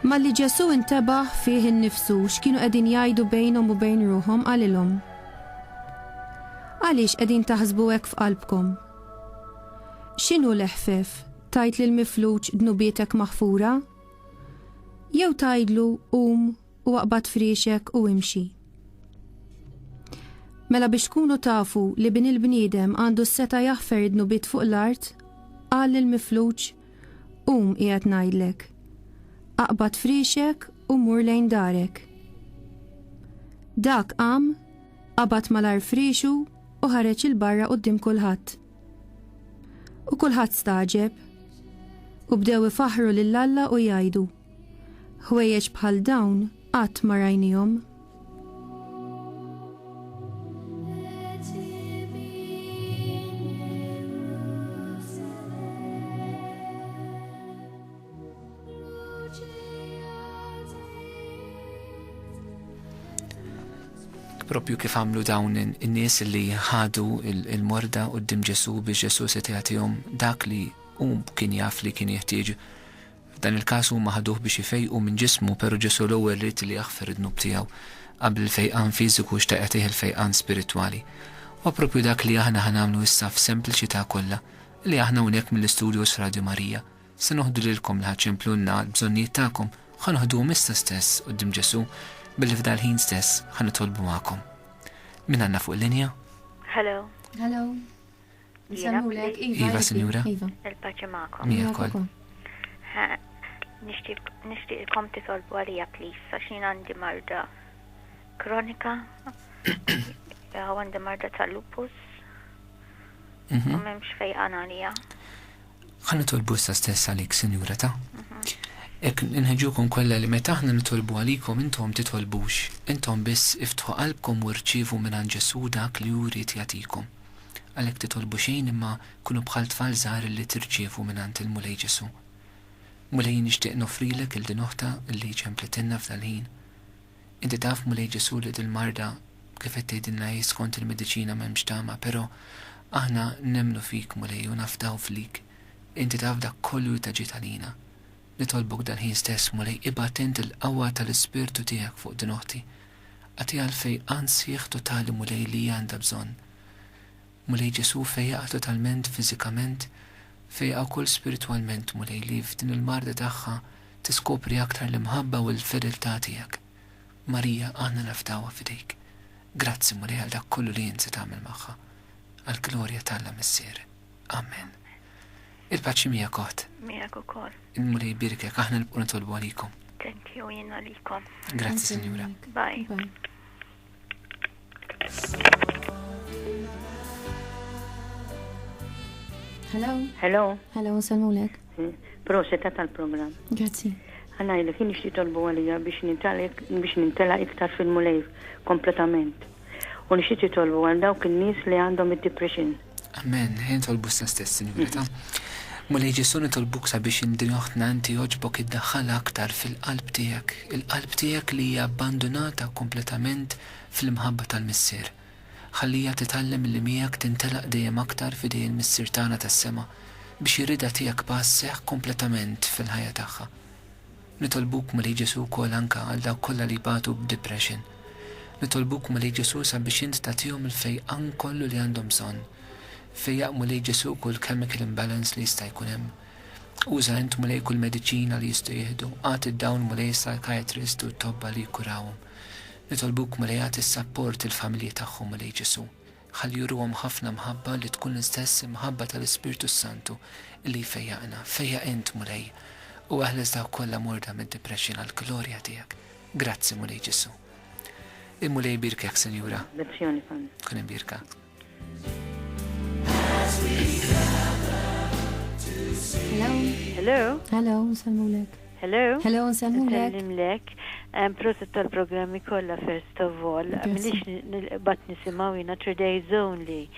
Ma li Ġesu intabaħ fih innifsu x'kienu qegħdin jgħidu bejnhom u bejn ruhom qalilhom. Għaliex qegħdin taħsbu hekk f'qalbkom? X'inhu l-ħfef tajt lil mifluġ dnubietek maħfura? Jew tgħidlu qum u waqbad friexek u imxi. Mela biex tkunu tafu li bin il-bniedem għandu s-seta jaħfer dnubiet fuq l-art, qal lil mifluġ qum qiegħed ngħidlek. Aqbad friexek u mur lejn darek. Dak qam, qabad malar friexu u ħareġ il-barra quddiem kulħadd. U kulħadd staġeb u bdew ifaħru lill-Alla u jgħidu: ħwejjeġ bħal dawn qatt ma rajnihom. Propju kif għamlu dawn in-nies li ħadu il-morda qudiem Ġesu biex Ġesu se jagħtihom dak li kien jaf li kien jeħtieġ. F'dan il-każ huma ħaduh biex ifejqu minn ġismu, però Ġesu l-ewwel rid li jaħfer id-dnub tiegħu qabel il-fejqan fiżiku xtaqet il-fejqan spiritwali. U propju dak li aħna ħanamlu issa f'sempliċità kollha li aħna hawnhekk mill-istudios Radio Marija se noħdu lilkom li ħaċċemplulna l-bżonnijiet tagħkom ħanoħduhom issa stess qudiem Ġesu billi f'dal ħin stess ħanitolbu magħkom. Min għandna fuq il-linja? Hello. Hello. Nisalmulek. Iva, Sinjura. Il-paċi magħkom. Mija wkoll. Nixtieqkom titolbu għalija please, għax jien għandi marda kronika, għandi marda tal-lupus, u m'hemmx fejqan għalija. Ħanitolbu issa stess għalik, Sinjura ta'. Ek nħeġukom kollha li meta aħna nitolbu għalikom intom titolbux, intom biss iftħu qalbkom u rċievu minn Ġesu dak li jrid jagħtikom. Għalhekk titolbu xejn imma kunu bħal tfal żgħar li tirċievu minn il-Mulej Ġesu. Mulej nixtieq nofrilek il-din oħta li ċempletilna f'dal-ħin. Inti taf Mulej Ġesu li dil-marda kif qed tgħidilna skont il-mediċina m'hemmx tama, però aħna nemmnu fik Mulej u nafdaw flik. Inti taf dak kollu taġi għalina. Nitolbok dal-ħin stess Mulej ibgħat int il-qawwa tal-ispirtu tiegħek fuq din oħti. Għati għalfejqan sieħ totali Mulej li għandha bżonn. Mulej Ġesu fejjaqa totalment fiżikament, fejjaqa wkoll spiritwalment Mulej li f'din il-marda tagħha tiskopri aktar l-imħabba u l-fideltà tiegħek. Marija għandna nafdawha f'idejk. Grazzi Mulej għal dak kollu li inti tagħmel magħha. Għall-glorja tal-Alla Missier. Amen. Il-paċi mija kot. Mijak ukoll. Il-Mulej birkek, aħna nibqu nitolbu għalikom. Thank you, jien għalikom. Grazzi, Sinjura. Bye. Hello. Hello, nsalmulek. Proseta tal-program. Grazzi. Għanna jilek jien ixti tolbu għalija biex nintela iktar fil-Mulej kompletament. U nixti tolbu għal dawk in-nies li għandhom id-depression. Amen, jien tolbu stess, Sinjura. Mulej Ġesu nitolbuk sabiex indinoħtna inti joġbok iddaħħal aktar fil-qalb tiegħek, il-qalb tiegħek li hija abbandonata kompletament fil-mħabba tal-Missier. Ħallija titgħallem li miegħek tintelaq dejjem aktar f'idej il-Missier tagħna tas-sema biex irida tiegħek passeħ kompletament fil-ħajja tagħha. Nitolbuk Mulej Ġesu wkoll anke għal dawk kollha li batu b'depression. Nitolbuk Mulej Ġesu sabiex int tagħtihom il-fejqan kollu li għandhom bżonn. Fejjaq Mulej Ġesu kull chemical imbalance li jista' jkun hemm. Uża int Mulej kull mediċina li jistgħu jieħdu, għati dawn Mulej psychiatrist u tobba li jkurawhom. Nitolbuk Mulej għati s-support il-familji tagħhom Mulej Ġesu. Ħalli juruhom ħafna mħabba li tkun l-istess mħabba tal-Ispirtu Santu li fejjaqna. Fejjaq int Mulej u aħles dawk kollha morda mid-depression għall-glorja tiegħek. Grazzi Mulej Ġesu. Il-Mulej birkek, Sinjura. Lezzjoni fan. Kun imbirka. Hello. Hello, nsalmulek. Hello. Hello, nsalmulek. Nsallimlek. Proset tal-programmi kollha first of all. Milix bat nisimaw jina 3 days only.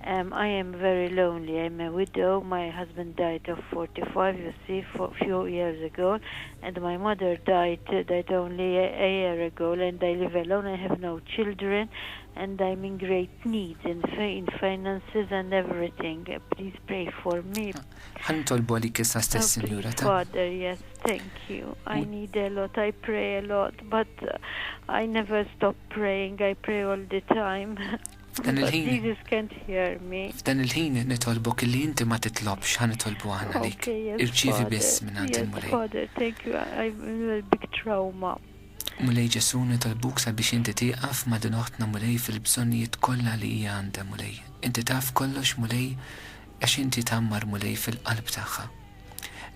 I am very lonely. I'm a widow. My husband died of 45, you see, a few years ago. And my mother died only a year ago. And I live alone. I have no children. And I'm in great need in finances and everything. Please pray for me. ħanitolbu għalik issa stess, Sinjura. Father, yes, thank you. I need a lot. I pray a lot. But I never stop praying. I pray all the time. But Jesus can't hear me. F'dan il-ħin nitolbok li inti ma titlobx, ħanitolbu aħna lik. Irċivi biss minn għand il-Mulej. Yes, Father, thank you. I'm in a big trauma. Mulej Ġesu nitolbuk sabiex inti tieqaf ma' din oħtna Mulej fil-bżonnijiet kollha li hija għandha Mulej. Inti taf kollox Mulej għax inti tammar Mulej fil-qalb tagħha.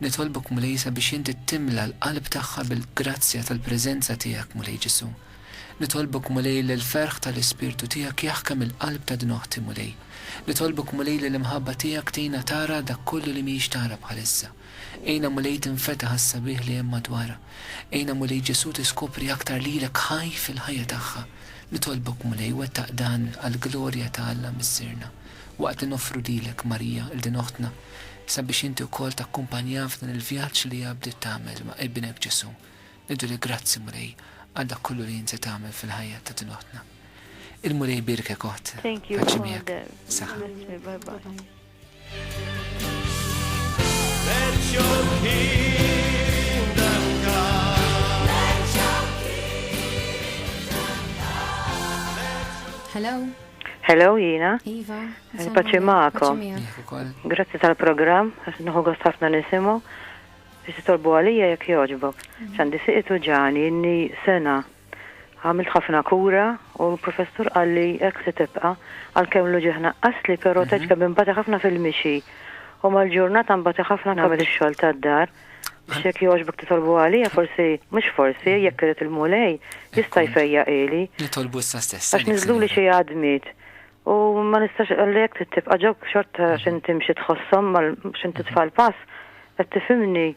Nitolbok Mulej sabiex inti timla l-qalb tagħha bil-grazzja tal-preżenza tiegħek Mulej Ġesu. Nitolbok Mulej l-ferħ tal-Ispirtu tiegħek jaħkam il-qalb ta' din oħti Mulej. Nitolbok Mulej l-imħabba tiegħek tina tara dak kollu li mhijiex tara bħalissa. Ejna Mulej tinfetaħ as-sabiħ li hemm madwarha. Ejna Mulej Ġesu tiskopri aktar lilek ħaj fil-ħajja tagħha. Nitolbok Mulej wettaq dan għall-glorja ta' Alla missirna. Waqt li nofru lilek Marija il din oħtna sabiex inti wkoll takkumpanjaha f'dan il-vjaġġ li hija bdiet tagħmel ma' ibnek Ġesu. Nidu li grazzi Mulej għadda kullu li jinti tagħmel fil-ħajja ta' din oħtna. Il-Mulej birke kot. Thank you, Father. Bye-bye. Let your kingdom come. Let your kingdom come. Hello. Hello, Jina. Iva. Paċi ma'kom. Grazzi tal-program, nħu gost ħafna nisimu. Biex titolbu għalija jek joġbok. Xandi siqitu ġani inni sena għamilt ħafna kura u l-professur għalli jek se tibqa għal-kem l-ġiħna asli pero teġka bimbati ħafna fil-mixi. U mal-ġurnata mbati ħafna għamil il-xol ta' d-dar. Biex jek joġbok titolbu għalija forsi, mux forsi, jek kiret il-mulej, jista' jfejja ili. Nitolbu issa stess. Għax nizlu li xie għadmit. U ma nistax għalli jek tibqa ġok xorta xin timxi tħossom, xin titfall pass, għed tifimni.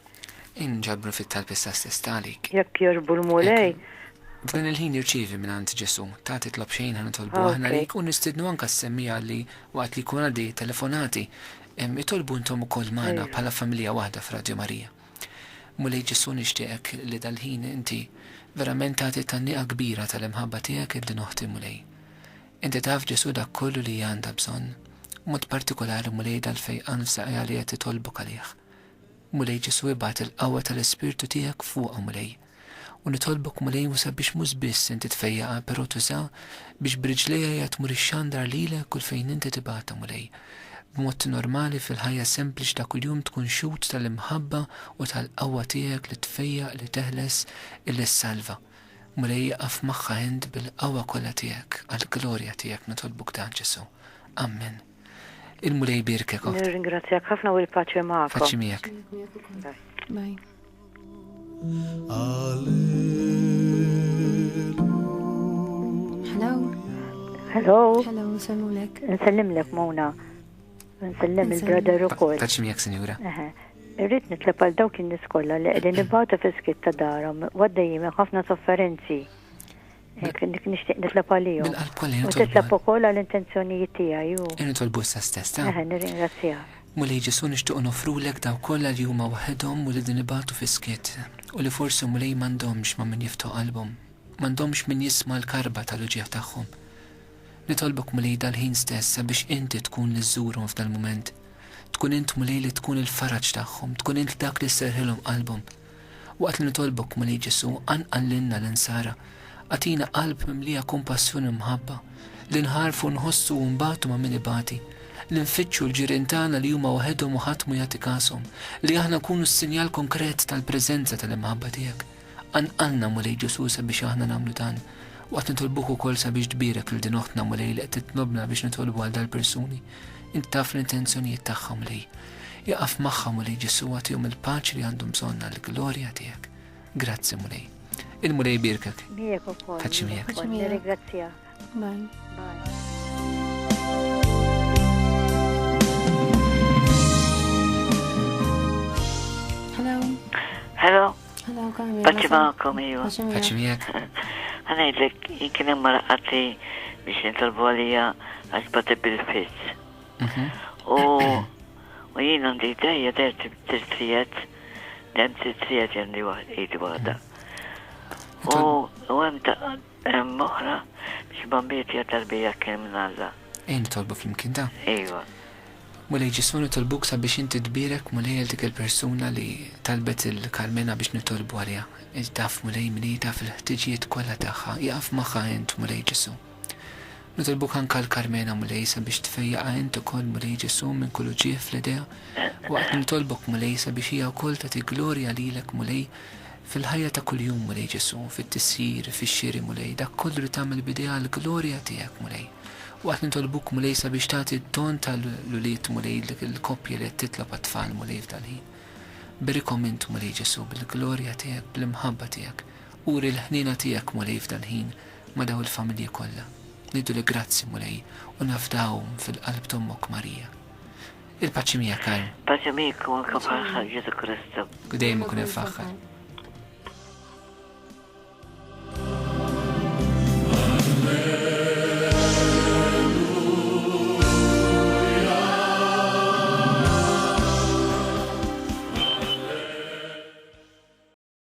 Inġabru fit-talbissa stess talik. Jekk joġbu l-mulej. F'dan il-ħin jirċievi minn għand Ġesu, ta' titlob xejn ħan nitolbu aħna lik u nistidnu anka s-semmija li waqt li kun għaddi telefonati itolbu ntom ukoll magħna bħala familja waħda f'Radju Marija. Mulej Ġesu nixtieqek li dal-ħin inti verament tagħti tan-nieqa kbira tal-imħabba tiegħek id-din oħti Mulej. Inti taf Ġesu dak kollu li għandha bżonn, mod partikolari Mulej dal-fejqan f'saqja li qed titolbu għalih. Mulej Ġesu ibgħat il-qawwa tal-Ispirtu tiegħek fuqha Mulej. U nitolbok Mulej musa biex mhux biss inti tfejjaqa però tuża biex b'riġlejha tmur ix-xandra lilek kull fejn inti tibgħatha Mulej. B'mod normali fil-ħajja sempliċi ta' kuljum tkun xut tal-imħabba u tal-qawwa tiegħek li tfejjaq li teħles illi ssalva. Mulej jaqaf magħha int bil-qawwa kollha tiegħek għall-glorja tiegħek nitolbuk dan Ġesu. Amen. Il-Mulej birkek. Nirringrazzjak ħafna u l-paċi magħkom. Paċi miegħek. Bye. Hello. Hello. Hello, nselmulek. Nsellimlek Mona. Nsellim il-brother ukoll. Paċi miegħek, Sinjura. Irrid nitleb għal dawk in-nies kollha li qegħdin nibgħatu fiskit ta' darhom għaddejjin ħafna sofferenzi. Dik nixtieq nitleb għalihom. Bil-qalb kolli U titleb ukoll għall-intenzjonijiet tiegħi hu. Nitolbu issa stess ta'. Nirringrazzjak. Mulej Ġesu nixtiequ nofrulek daw kollha li huma waħedhom u li din ibatu fiskiet u li forsi Mulej m'għandhomx ma' min jiftu qalbhom, m'għandhomx min jisma' l-karba tal-uġieħ tagħhom. Nitolbok Mulej dal-ħin stess sabiex inti tkun li żżurhom f'dal-mument. Tkun int Mulej li tkun il-faraġ tagħhom, tkun int dak li sserħilhom qalbhom. Waqt li nitolbok Mulej Ġesu anqallilna l-insara, għatina qalb mimlija kumpassjoni mħabba, li nħarfu nħossu u nbatu ma' min ibati, li nfittxu l-ġirien tagħna li huma waħedhom u ħadd mu jagħti kasom, li aħna nkunu s-sinjal konkret tal-preżenza tal-imħabba tiegħek. Anqalna Mulej Ġesu sabiex aħna nagħmlu dan. Waqt nitolbuk ukoll sabiex tbierek lil din oħtna Mulej li qed titlobna biex nitolbu għal dal-persuni. Int taf l-intenzjonijiet tagħha Mulej. Jaqaf magħha Mulej Ġesu għatihom il-paċi li għandhom bżonna l-glorja tiegħek. Grazzi Mulej. Il-Mulej birkek. Miegħek ukoll. Paċi miegħek. Nirringrazzjak. Bye. Hello. Hello. Hello, Carmen. Paċi ma'kom, iwa. Paċi miegħek. Għanajdlek, jinkin imma raqqati biex nitolbu għalija għax bati bil-fizz. U jien għandi ideja der t-trijet, dem t-trijet għandi id wahda. U għem ta' moħra biex bambiet jatarbija kriminalla. Ejn tolbu fl-imkien da? Ejwa. Mulej ġismu nitolbuk sabiex inti tbirek mulej għal dik il-persuna li talbet il-Karmena biex nitolbu għalija. Iġdaf mulej minni taf il-ħtiġijiet kollha tagħha, jaqaf magħha int mulej ġisu. Nitolbuk anka l-Karmena mulej sabiex tfejjaqa int ukoll mulej ġisu minn kullu ġieħ fl-idea. Waqt nitolbuk mulej sabiex hija wkoll tagħti glorja lilek mulej fil-ħajja ta' kuljum mulej ġisu, fit-tissir, fix-xiri mulej, dak kollu li tagħmel bidea l-glorja tiegħek mulej. Waqt nitolbuk mulej sabiex tagħti d-don tal-luliet mulej l-koppja li qed titlob għat-tfal mulej f'dal-ħin. Birikom int mulej ġesu bil-glorja tiegħek, bil-imħabba tiegħek, uri l-ħnina tiegħek mulej f'dal-ħin ma' daw il-familji kollha. Nidu li grazzi mulej u nafdawhom fil-qalb tommok Marija. Il-paċi miegħek Karl. Paċi miegħek u anke farħa Ġesu Kristu. Dejjem ikun hemm faħħar.